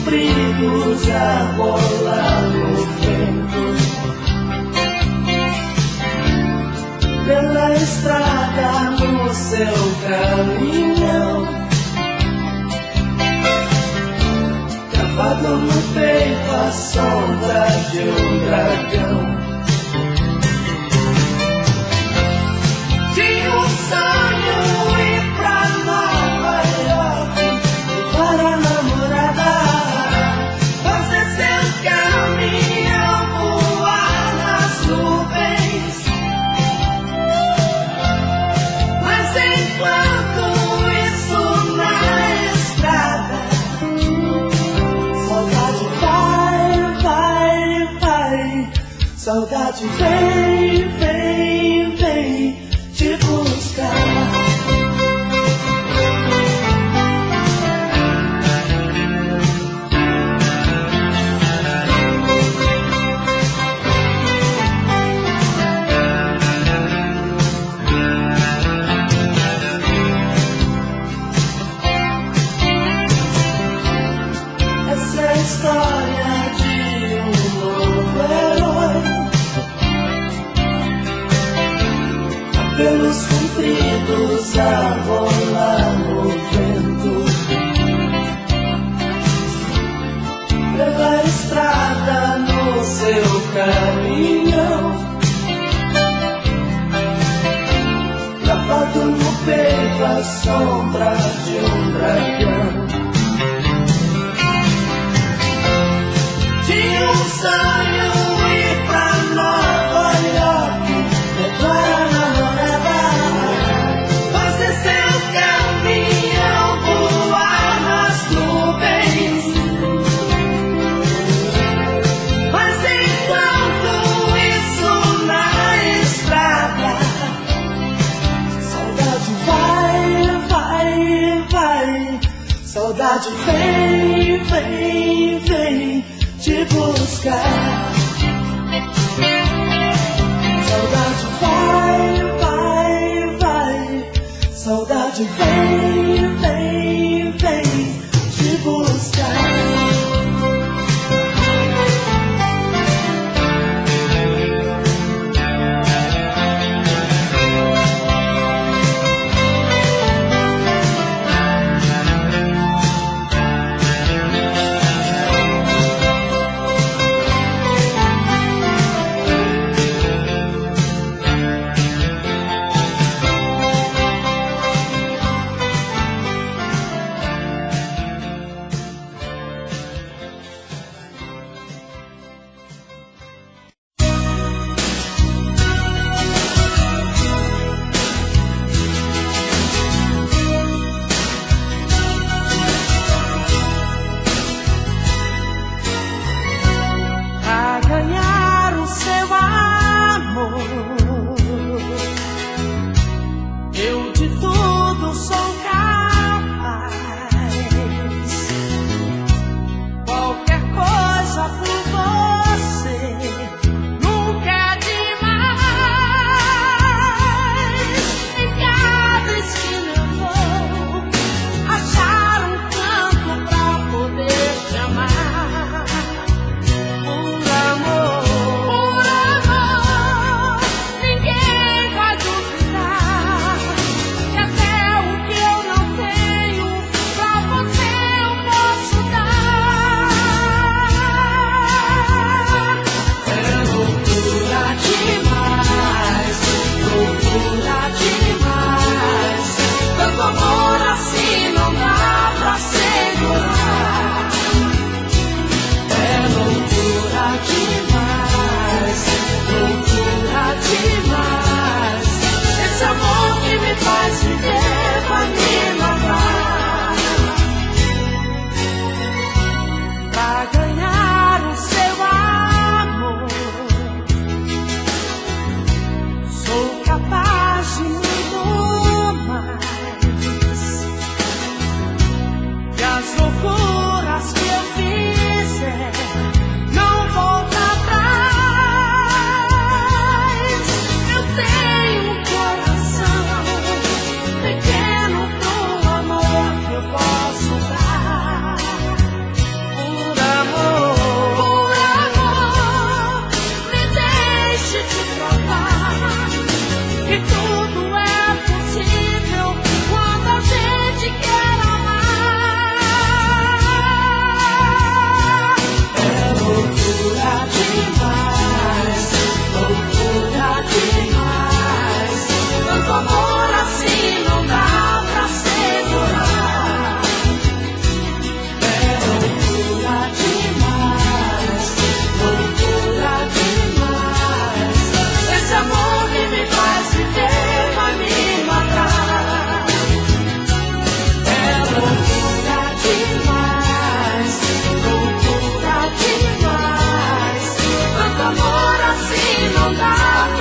compridos a rolar no vento, pela estrada no seu caminhão, cravado no peito a sombra de um dragão. Tinha um sonho ir pra Nova York, para a namorada, fazer seu caminhão voar nas nuvens. Mas enquanto isso na estrada, saudade vai, vai, vai. Saudade vem, vem, vem te buscar. Essa é a história de um novo herói, pelos compridos a rolar no vento, pela estrada no seu caminhão, gravado no peito a sombra de um dragão. Tinha um sonho ir pra Nova York, levar a namorada, fazer seu caminhão voar nas nuvens. Mas enquanto isso na estrada, saudade vai, vai,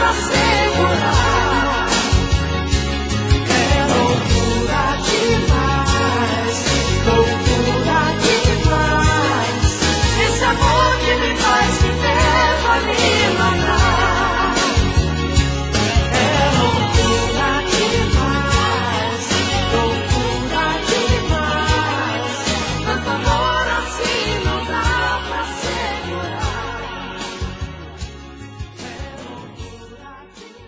pra segurar. É loucura demais, loucura demais. Esse amor que me faz viver vai me matar. É loucura demais, loucura demais. Tanto amor assim não dá pra segurar. É loucura demais.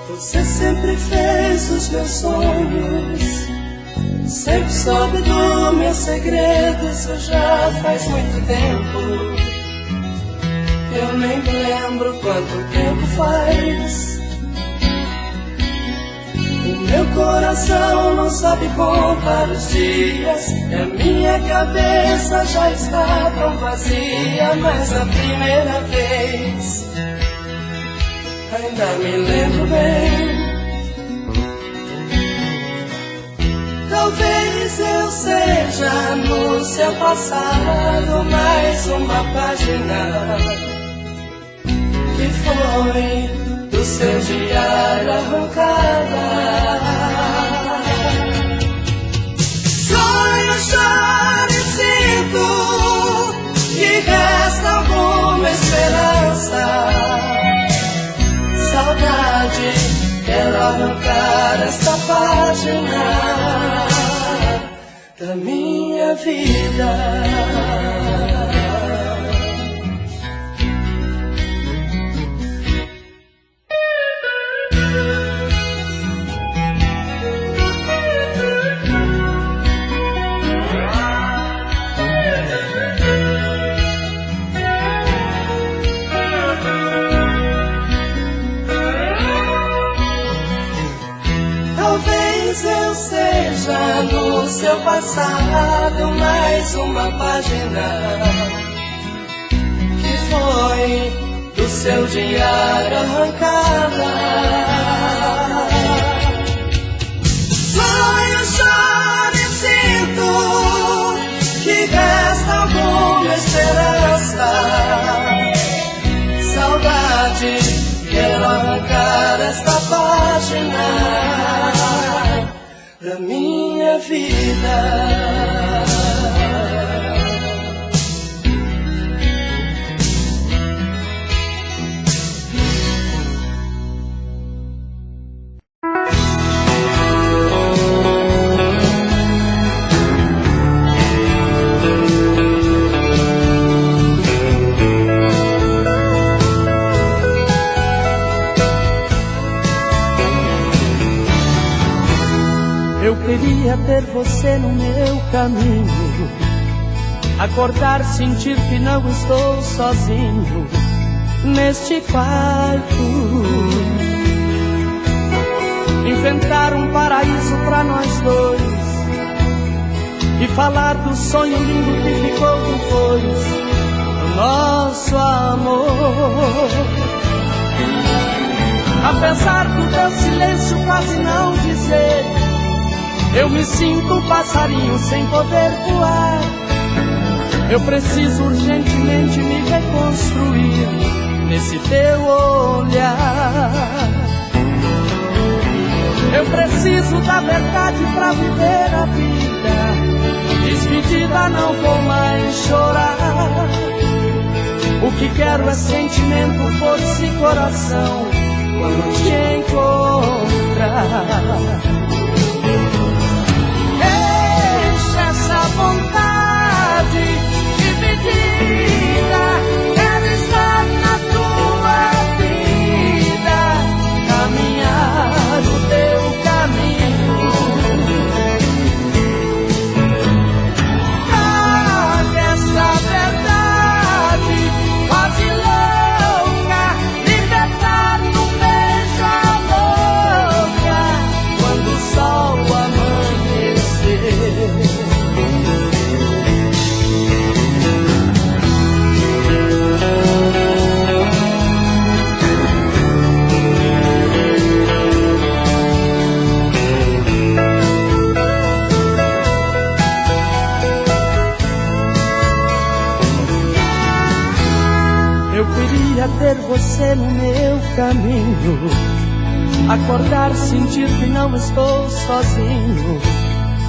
Você sempre fez os meus sonhos, sempre soube do meu segredo. Isso já faz muito tempo, eu nem me lembro quanto tempo faz. O meu coração não sabe contar os dias, e a minha cabeça já está tão vazia. Mas a primeira vez ainda me lembro bem. Talvez eu seja no seu passado mais uma página que foi do seu diário arrancada. Sonho, choro e sinto que resta alguma esperança. Saudade, quero arrancar esta página da minha vida. Talvez eu seja no seu passado mais uma página que foi do seu diário arrancada. Sonho, choro e sinto que resta alguma esperança. Saudade, quero arrancar esta página da minha vida. Eu queria ter você no meu caminho, acordar, sentir que não estou sozinho neste quarto, inventar um paraíso pra nós dois e falar do sonho lindo que ficou depois do nosso amor. Apesar do teu silêncio quase não dizer, eu me sinto um passarinho sem poder voar. Eu preciso urgentemente me reconstruir nesse teu olhar. Eu preciso da verdade pra viver a vida. Despedida, não vou mais chorar. O que quero é sentimento, força e coração quando te encontrar. Essa vontade dividida, quero estar na tua vida, caminhar o teu caminho. Traga essa verdade quase louca, libertar num beijo a boca, quando o sol delícia ter você no meu caminho. Acordar, sentir que não estou sozinho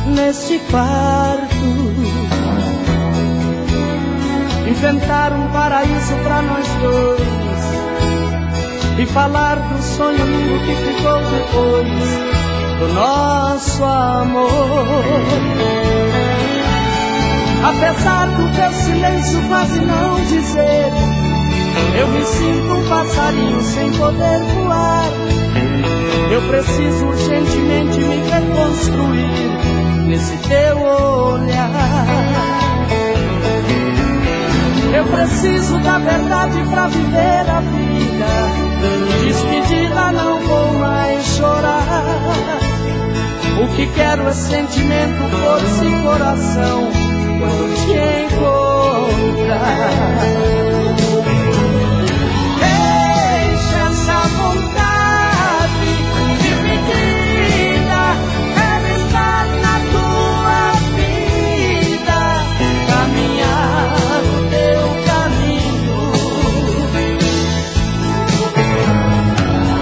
neste quarto. Inventar um paraíso pra nós dois e falar do sonho lindo que ficou depois do nosso amor. Apesar do teu silêncio quase não dizer, eu me sinto um passarinho sem poder voar. Eu preciso urgentemente me reconstruir nesse teu olhar. Eu preciso da verdade pra viver a vida. Despedida, não vou mais chorar. O que quero é sentimento, força e coração quando te encontrar. Deixa essa vontade dividida, quero estar na tua vida, caminhar o teu caminho.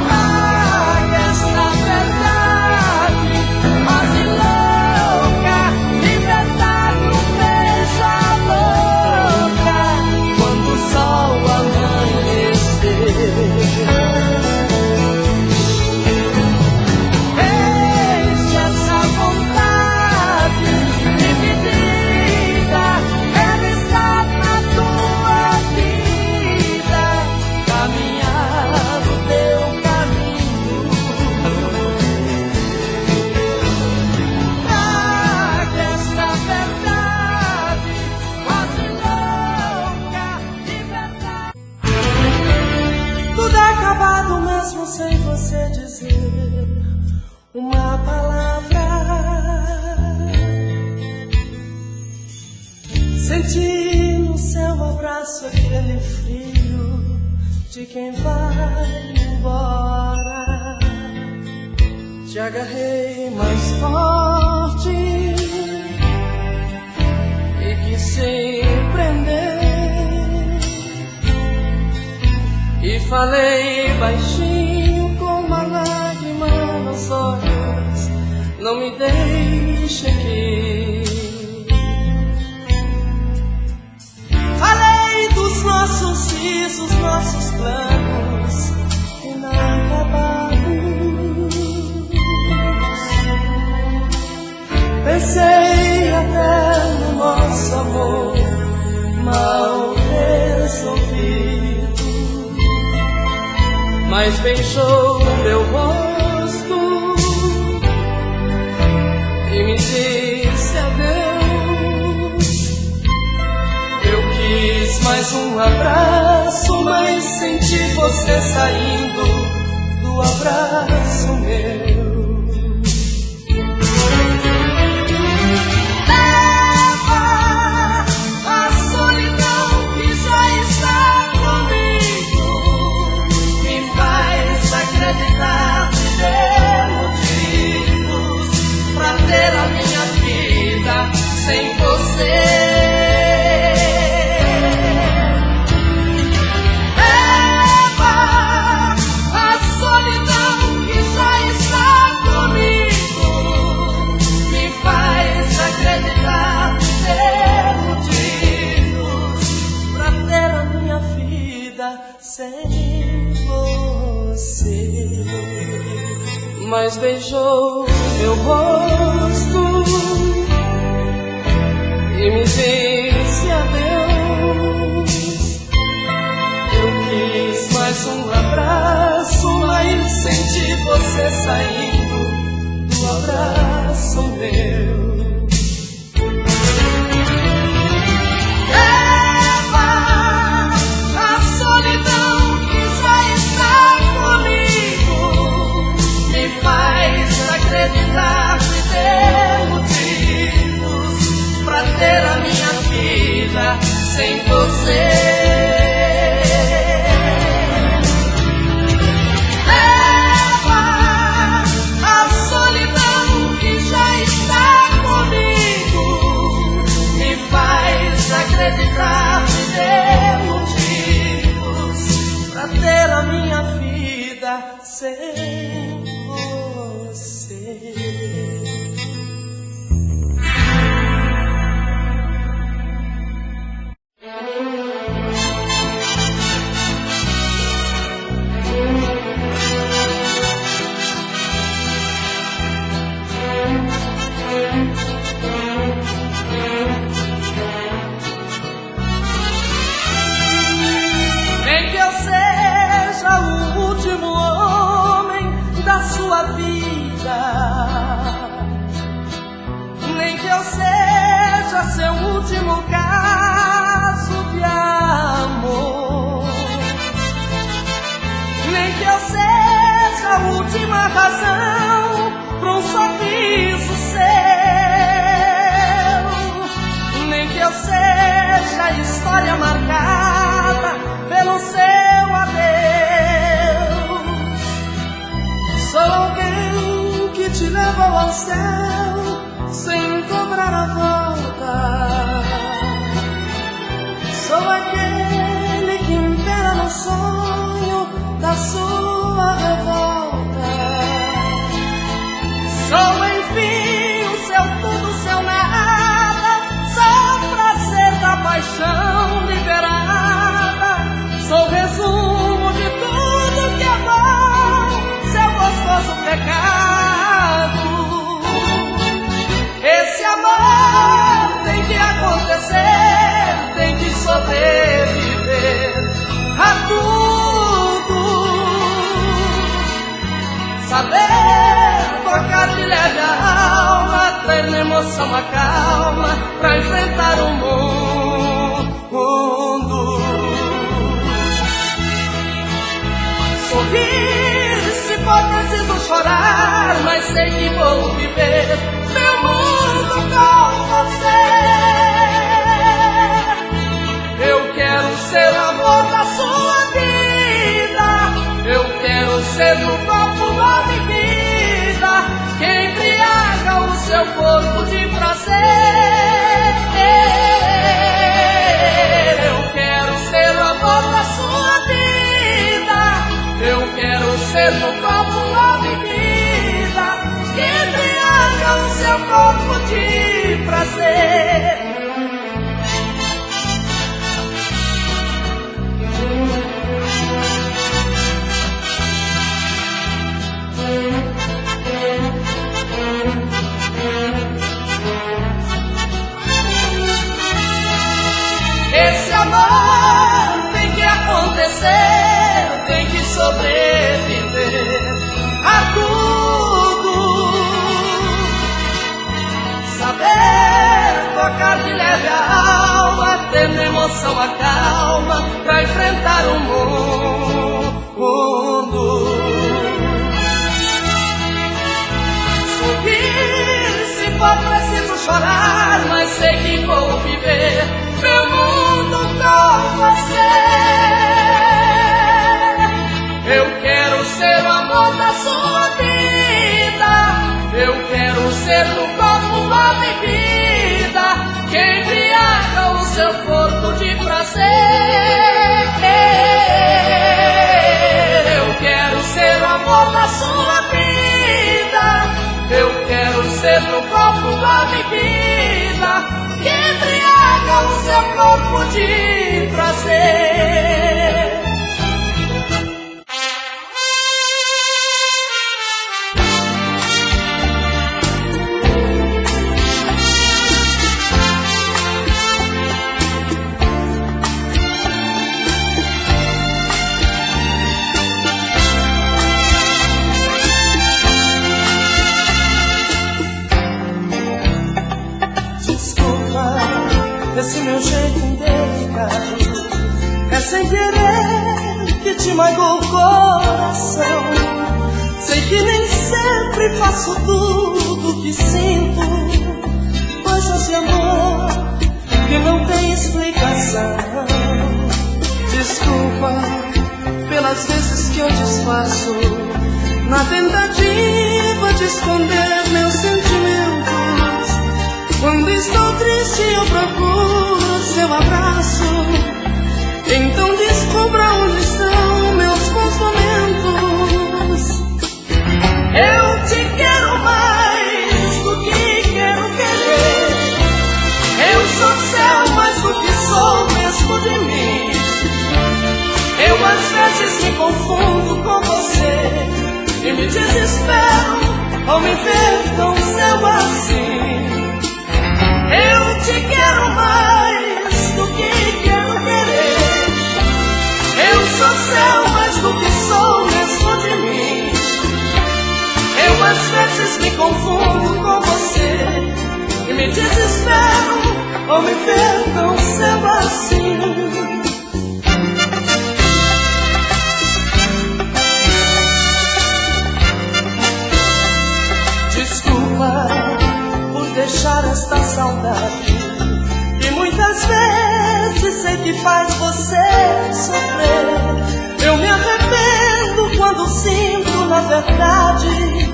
Traga essa verdade quase louca, libertar no beijo a boca quando o sol amanhecer. Deixa essa vontade dividida, quero estar na tua vida, caminhar o teu caminho. Traga esta verdade quase louca, libertar. Tudo é acabado mesmo sem você dizer uma palavra. Senti no seu abraço aquele frio de quem vai embora. Te agarrei mais forte e quis se prender. E falei baixinho com uma lágrima nos olhos, não me deixe aqui. Falei dos nossos risos, nossos planos inacabados. Pensei até no nosso amor mal resolvido, mas beijou meu rosto e me disse adeus. Eu quis mais um abraço, mas senti você saindo do abraço meu. Leva a solidão que já está comigo, me faz acreditar ter motivos pra ter a minha vida sem você. Leva a solidão que já está comigo, me faz acreditar ter motivos pra ter a minha vida sem você. Mas beijou meu rosto e me disse adeus. Eu quis mais um abraço, mas senti você saindo do abraço meu. Leva a solidão que já está comigo, me faz acreditar que ter motivos pra ter a minha vida sem você. Leva a solidão que já está comigo, me faz acreditar que ter motivos seja seu último caso de amor, nem que eu seja a última razão pra um sorriso seu, nem que eu seja a história marcada pelo seu adeus. Sou alguém que te levou ao céu sem cobrar a volta. Sou aquele que impera no sonho da sua revolta. Sou enfim o seu tudo, o seu nada, só o prazer da paixão liberada. Sou o resumo de tudo que é bom, seu gostoso pecado. Esse amor tem que acontecer, tem que sobreviver a tudo. Saber tocar de leve a alma, ter na emoção a calma pra enfrentar o mundo. Sorrir se for preciso chorar, mas sei que vou viver meu mundo com você. Eu quero ser o amor da sua vida, eu quero ser no copo a bebida que embriaga o seu corpo de prazer. Eu quero ser o amor da sua vida, eu quero ser no copo a bebida que embriaga o seu corpo de prazer. Esse amor tem que acontecer, tem que sobreviver a tudo. Saber tocar de leve a alma, ter na emoção a calma pra enfrentar o mundo. Sorrir se for preciso chorar, mas sei que vou viver meu mundo com você. Eu quero ser o amor da sua vida, eu quero ser no copo a bebida que embriaga o seu corpo de prazer. Eu quero ser o amor da sua vida, eu quero ser no copo a bebida que embriaga o seu corpo de prazer. Esse meu jeito indelicado é sem querer que te magoou o coração. Sei que nem sempre faço tudo que sinto, coisas de amor que não tem explicação. Desculpa pelas vezes que eu desfaço na tentativa de esconder meus sentimentos. Quando estou triste eu procuro seu abraço, então descubra onde estão meus bons momentos. Eu te quero mais do que quero querer, eu sou céu mais do que sou mesmo de mim. Eu às vezes me confundo com você e me desespero ao me ver tão céu assim. Eu te quero mais do que quero querer, eu sou céu mais do que sou mesmo de mim. Eu às vezes me confundo com você e me desespero ou me ver tão cedo assim. Desculpa por deixar esta saudade, que muitas vezes sei que faz você sofrer. Eu me arrependo quando sinto na verdade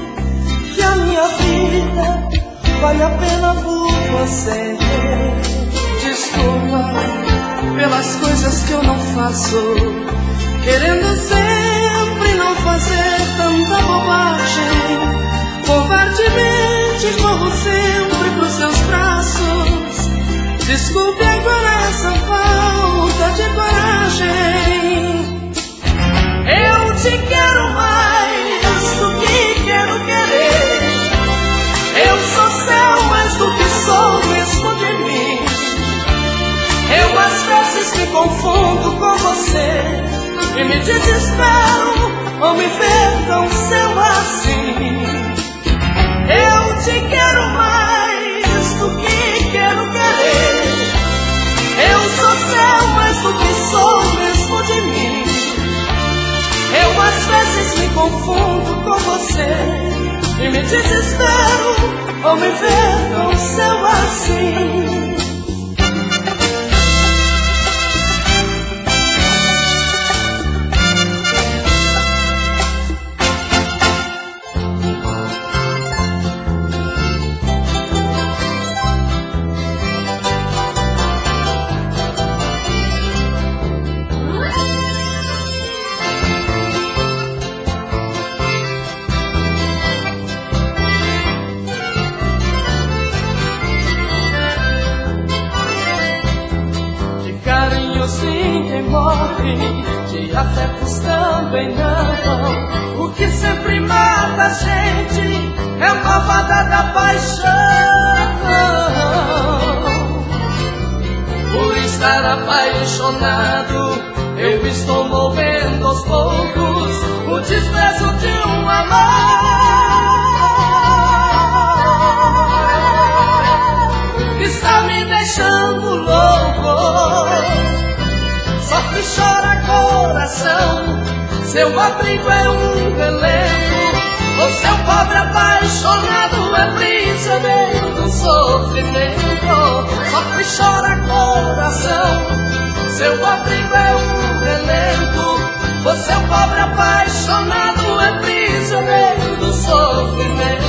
que a minha vida vale a pena por você. Desculpa pelas coisas que eu não faço, querendo sempre não fazer tanta bobagem. Covardemente corro sempre pros seus braços. Desculpe agora essa falta de coragem. Eu te quero mais do que quero querer. Eu sou seu mais do que sou mesmo de mim. Eu às vezes me confundo com você e me desespero ao me ver tão seu assim. Eu te quero mais do que quero querer. Eu sou seu mais do que sou mesmo de mim. Eu às vezes me confundo com você e me desespero ao me ver tão seu assim. Ninguém morre, de afetos também não. O que sempre mata a gente é a malvada da paixão. Por estar apaixonado, eu estou movendo aos poucos o desprezo de um amor que está me deixando louco. Sofre e chora coração, seu abrigo é um relento. O seu pobre apaixonado é prisioneiro do sofrimento. Sofre e chora coração, seu abrigo é um relento. O seu pobre apaixonado é prisioneiro do sofrimento.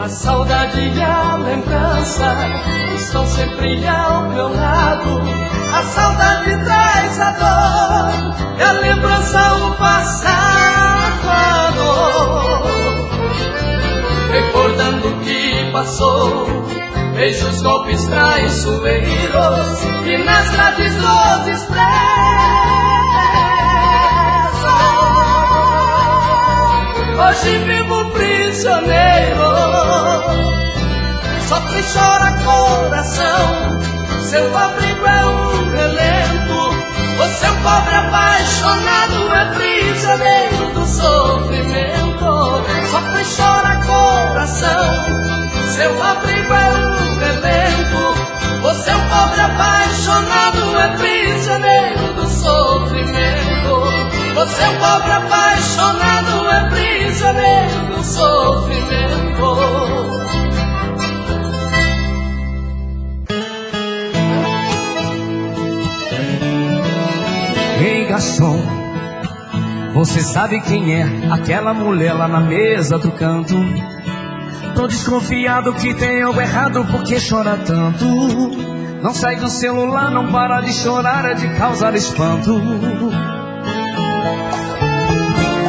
A saudade e a lembrança estão sempre ao meu lado. A saudade traz a dor e a lembrança o passado. Recordando o que passou, vejo os golpes traiçoeiros e nas grades los expressos. Hoje vivo prisioneiro, sofre e chora coração, seu abrigo é um relento. O seu pobre apaixonado é prisioneiro do sofrimento. Sofre e chora coração, seu abrigo é um relento. O seu pobre apaixonado é prisioneiro do sofrimento. O seu pobre apaixonado é prisioneiro do sofrimento. Ei, garçom, você sabe quem é aquela mulher lá na mesa do canto? Tô desconfiado que tem algo errado, porque chora tanto. Não sai do celular, não para de chorar, é de causar espanto.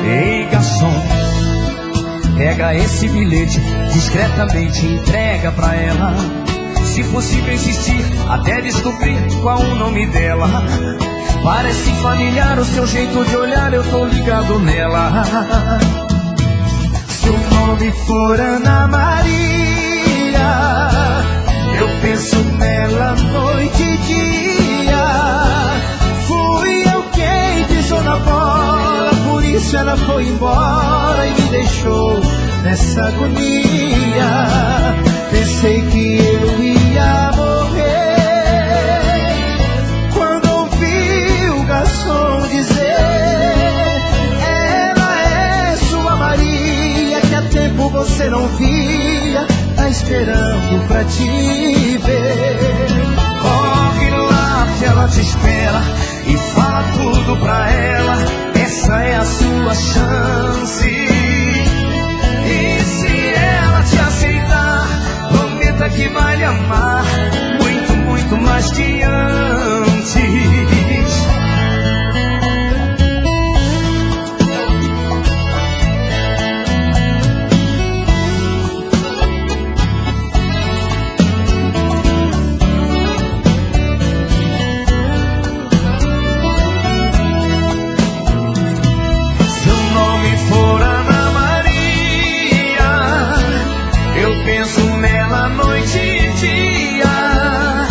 Ei, garçom, pega esse bilhete, discretamente entrega pra ela. Se possível insistir, até descobrir qual o nome dela. Parece familiar o seu jeito de olhar, eu tô ligado nela. Se o nome for Ana Maria, eu penso nela noite e dia. Fui eu quem pisou na bola, por isso ela foi embora e me deixou nessa agonia. Pensei que eu ia morrer quando ouvi o garçom dizer: ela é sua Maria, que há tempo você não via, tá esperando pra te ver. Corre lá que ela te espera e fala tudo pra ela, essa é a sua chance. E se ela te aceitar, prometa que vai lhe amar muito, muito mais que antes. Seu nome for Ana Maria, eu penso nela noite e dia.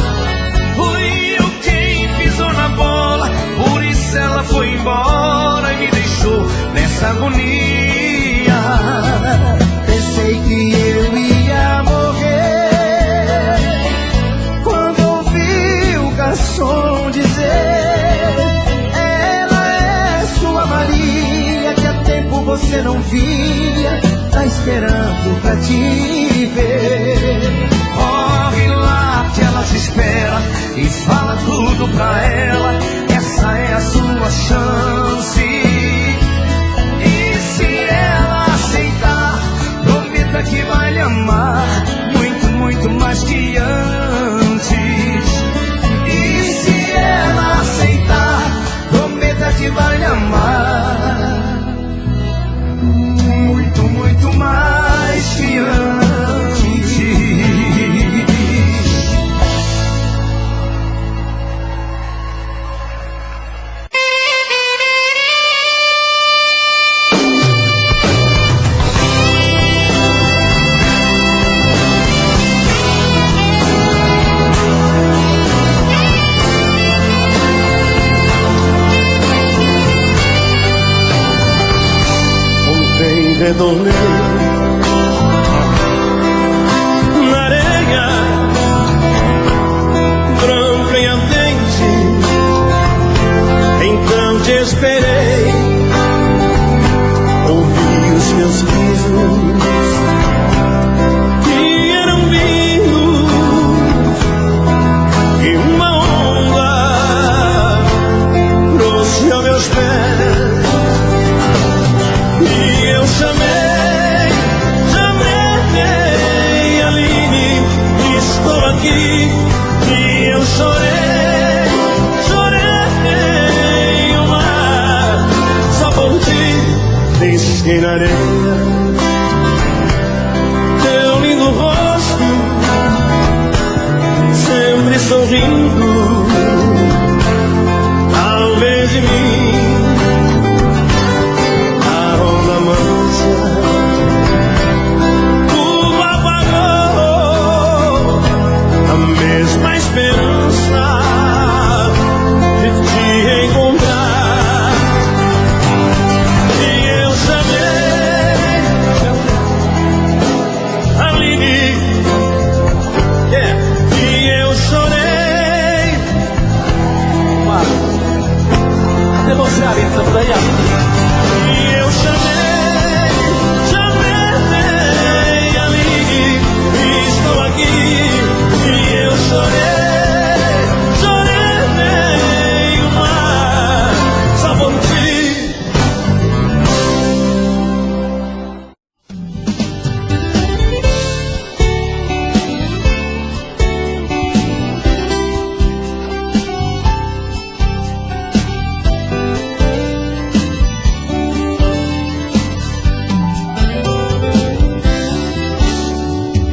Fui eu quem pisou na bola, por isso ela foi embora e me deixou nessa agonia. Pensei que eu ia morrer quando ouvi o garçom dizer: ela é sua Maria, que há tempo você não via, tá esperando pra te ver. Corre lá que ela te espera e fala tudo pra ela, essa é a sua chance. E se ela aceitar, prometa que vai lhe amar muito, muito mais que antes. E se ela aceitar, prometa que vai lhe amar muito, muito mais que antes. Redondei na areia branca e ardente, então te esperei, ouvi os meus risos que eram vindos e uma onda trouxe aos meus pés. E eu chorei, chorei o mar, só por ti deixei na areia teu lindo rosto, sempre sorrindo, ao ver de mim a onda mansa. Mesma esperança de te encontrar. E eu chamei Aline, e eu chorei. Até você, Aline, tá por aí, Aline. E eu chamei Aline, e estou aqui. E eu chorei, chorei o mar, só por ti.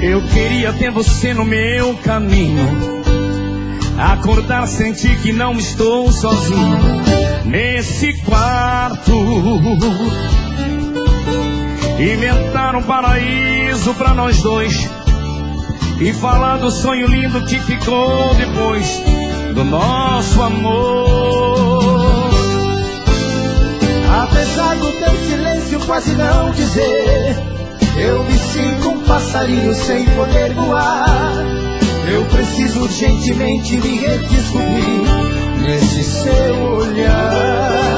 Eu queria ter você no meu caminho, Acordar, sentir que não estou sozinho nesse quarto. Inventar um paraíso pra nós dois e falar do sonho lindo que ficou depois do nosso amor. Apesar do teu silêncio quase não dizer, eu me sinto um passarinho sem poder voar. Eu preciso urgentemente me redescobrir nesse seu olhar.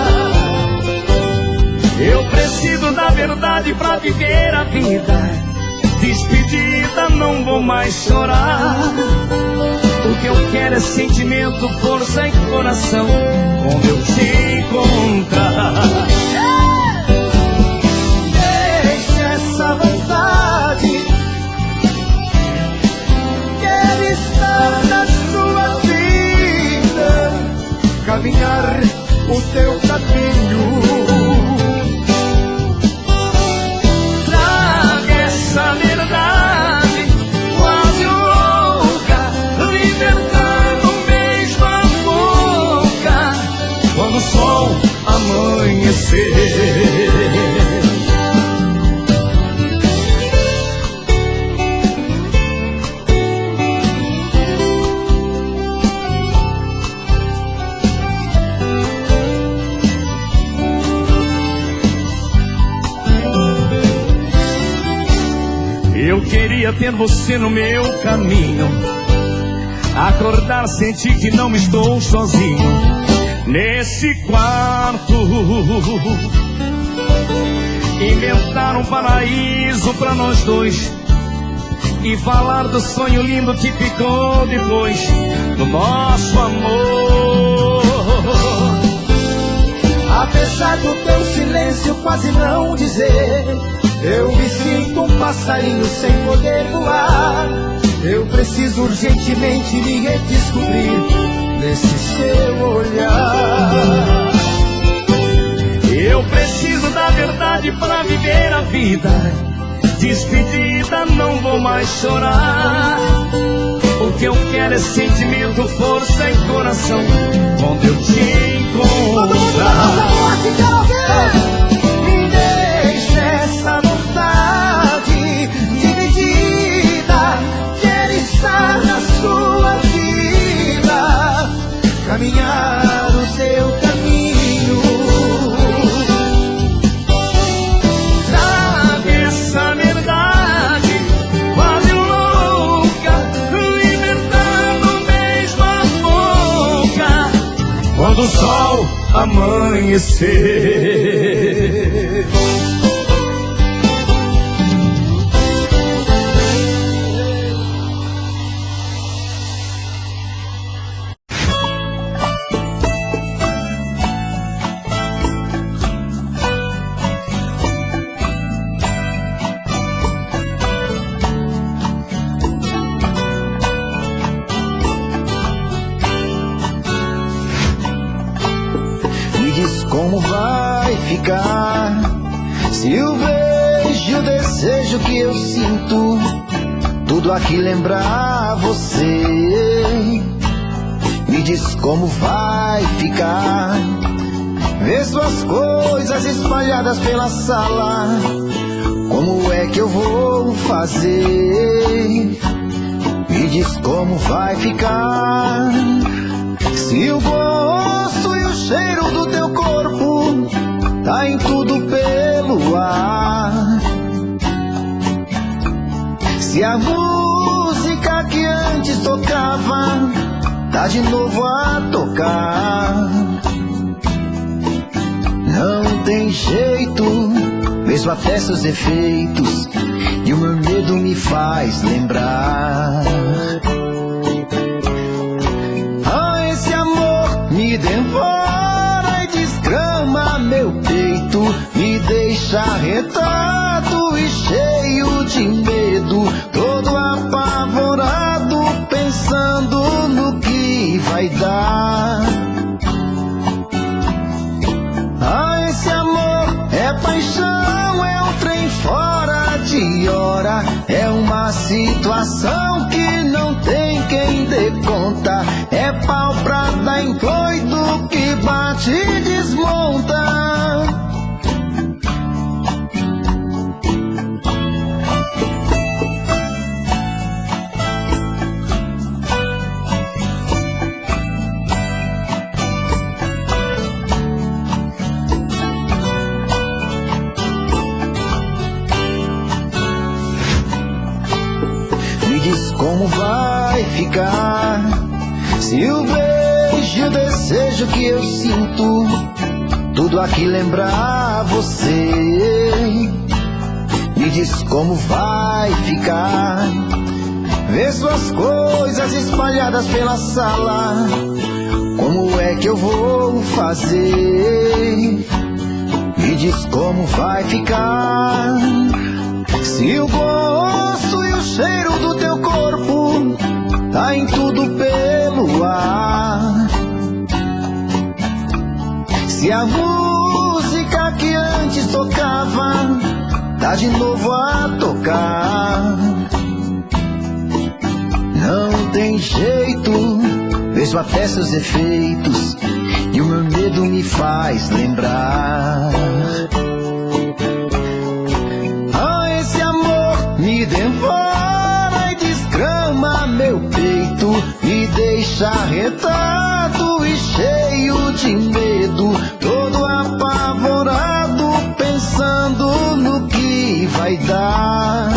Eu preciso da verdade pra viver a vida. Despedida, não vou mais chorar. O que eu quero é sentimento, força e coração quando eu te encontrar. Deixa essa vontade, quero estar na sua vida, caminhar o teu caminho. Traga essa verdade quase louca, libertando mesmo a boca quando o sol amanhecer. Eu queria ter você no meu caminho. Acordar, sentir que não estou sozinho nesse quarto. Inventar um paraíso pra nós dois e falar do sonho lindo que ficou depois do nosso amor. Apesar do teu silêncio quase não dizer, eu me sinto um passarinho sem poder voar. Eu preciso urgentemente me redescobrir nesse seu olhar. Eu preciso da verdade pra viver a vida. Despedida, não vou mais chorar. O que eu quero é sentimento, força e coração quando eu te encontrar. Deixa essa vontade dividida, quero estar na sua vida, caminhar o seu caminho. Traga essa verdade quase louca, libertando mesmo a boca quando o sol amanhecer. Como vai ficar se o beijo, o desejo que eu sinto, tudo aqui lembrar você? Me diz como vai ficar ver suas coisas espalhadas pela sala. Como é que eu vou fazer? Me diz como vai ficar se o gosto e o cheiro do teu corpo tá em tudo pelo ar. Se a música que antes tocava tá de novo a tocar. Não tem jeito, mesmo até seus efeitos, e o meu medo me faz lembrar. Esse amor me devora e desgrama meu peito, me deixa arretado e cheio de medo, todo apavorado, pensando no que vai dar. Esse amor é paixão, é um trem fora de hora, é uma situação que não tem quem dê conta, é pau pra dar em coito que bate e desmonta. Me diz como vai ficar se o beijo e o desejo que eu sinto tudo aqui lembrar você. Me diz como vai ficar ver suas coisas espalhadas pela sala. Como é que eu vou fazer? Me diz como vai ficar se o gosto e o cheiro do teu corpo tá em tudo pelo ar. Se a música que antes tocava tá de novo a tocar. Não tem jeito, vejo até seus efeitos e o meu medo me faz lembrar. Esse amor me devora e desgrama meu peito, me deixa arretado e cheio de medo, todo apavorado, pensando no que vai dar.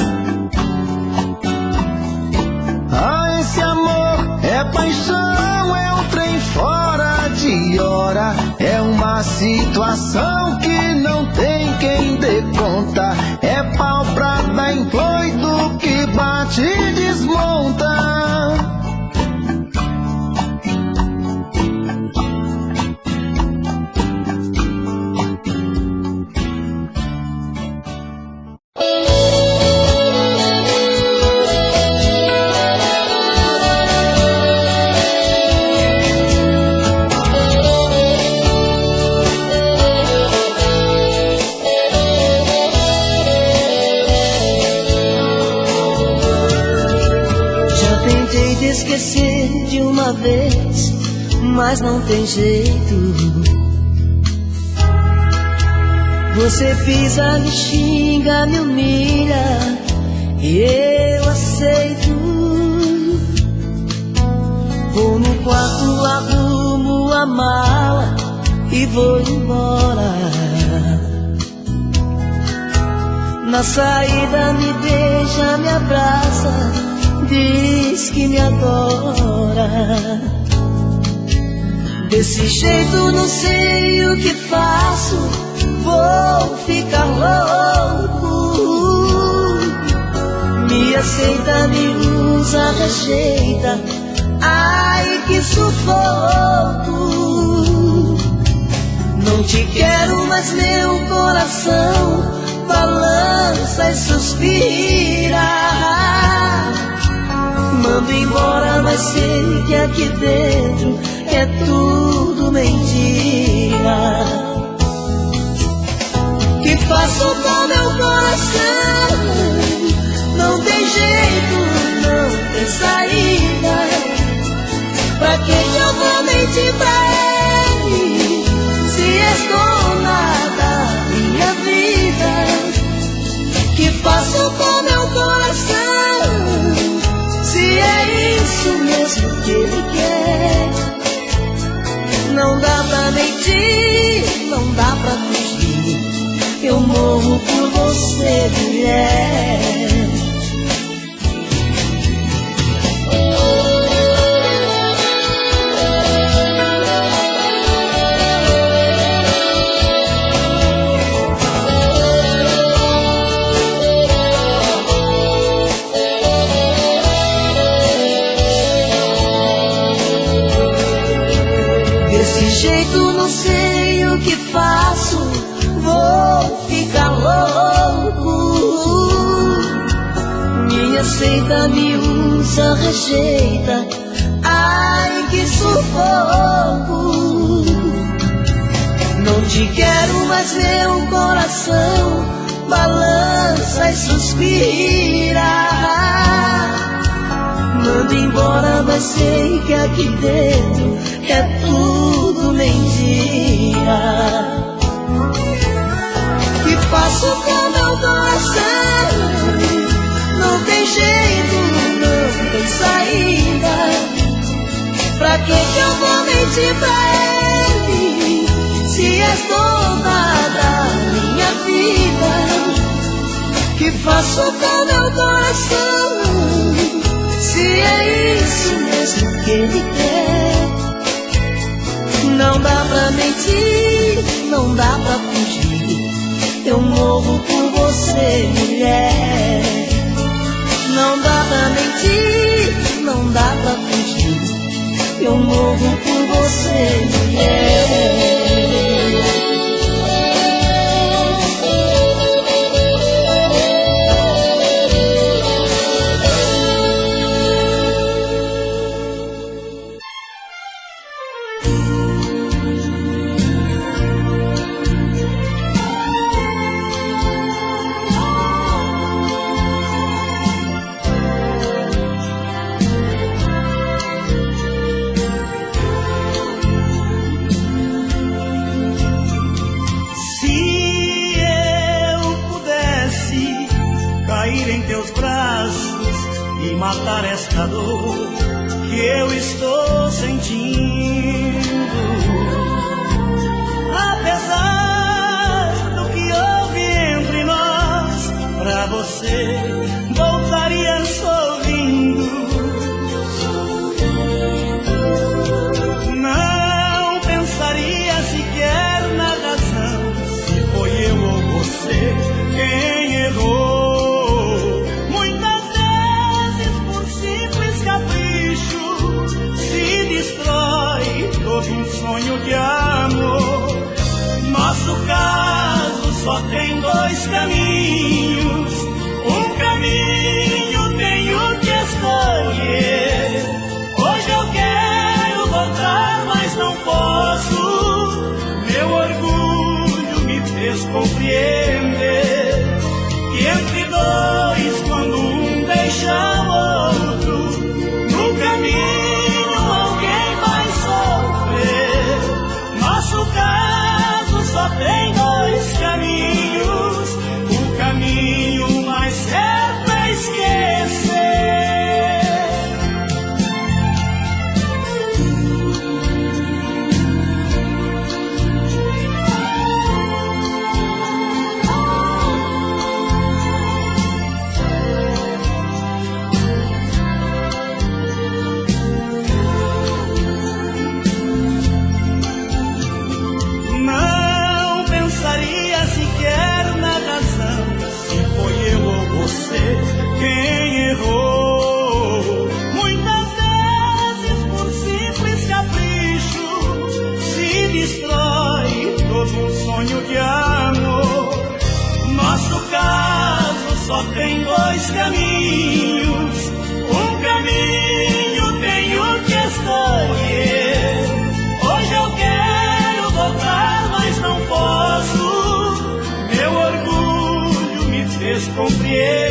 Esse amor é paixão, é um trem fora de hora, é uma situação que não tem quem dê conta. É pau pra dar em coito que bate e desmonta. Esquecer de uma vez, mas não tem jeito. Você pisa, me xinga, me humilha e eu aceito. Vou no quarto, arrumo a mala e vou embora. Na saída me beija, me abraça, diz que me adora. Desse jeito não sei o que faço, vou ficar louco. Me aceita, me usa, rejeita, ai que sufoco. Não te quero, mas meu coração balança e suspira. Mando embora, mas sei que aqui dentro é tudo mentira. Que faço com meu coração? Não tem jeito, não tem saída. Pra que eu vou mentir pra ele, se és dona da minha vida? Que faço com meu coração, se é isso mesmo que ele quer? Não dá pra mentir, não dá pra fugir, eu morro por você, mulher. Desse jeito não sei o que faço, vou ficar louco. Me aceita, me usa, rejeita, ai que sufoco. Não te quero, mas meu coração balança e suspira. mando embora, mas sei que aqui dentro é tudo mentira. Que faço com meu coração? Não tem jeito, não tem saída. Pra que eu vou mentir pra ele, se és dona da minha vida? Que faço com meu coração, se é isso mesmo que ele quer? Não dá pra mentir, não dá pra fugir, eu morro por você, mulher. Não dá pra mentir, não dá pra fugir, eu morro por você, mulher. Matar esta dor que eu estou sentindo. Apesar do que houve entre nós, pra você voltaria sorrindo. Não pensaria sequer na razão, se foi eu ou você quem errou. Um sonho de amor. Nosso caso só tem dois caminhos. Um caminho tenho que escolher. Hoje eu quero voltar, mas não posso. Meu orgulho me fez compreender que entre dois, quando um deixa o outro, no caminho alguém vai sofrer. Nosso caso só tem dois caminhos. O caminho mais certo é esquecer. Quem errou, muitas vezes por simples capricho, se destrói todo um sonho de amor. Nosso caso só tem dois caminhos. Um caminho tenho que escolher. Hoje eu quero voltar, mas não posso. Meu orgulho me fez compreender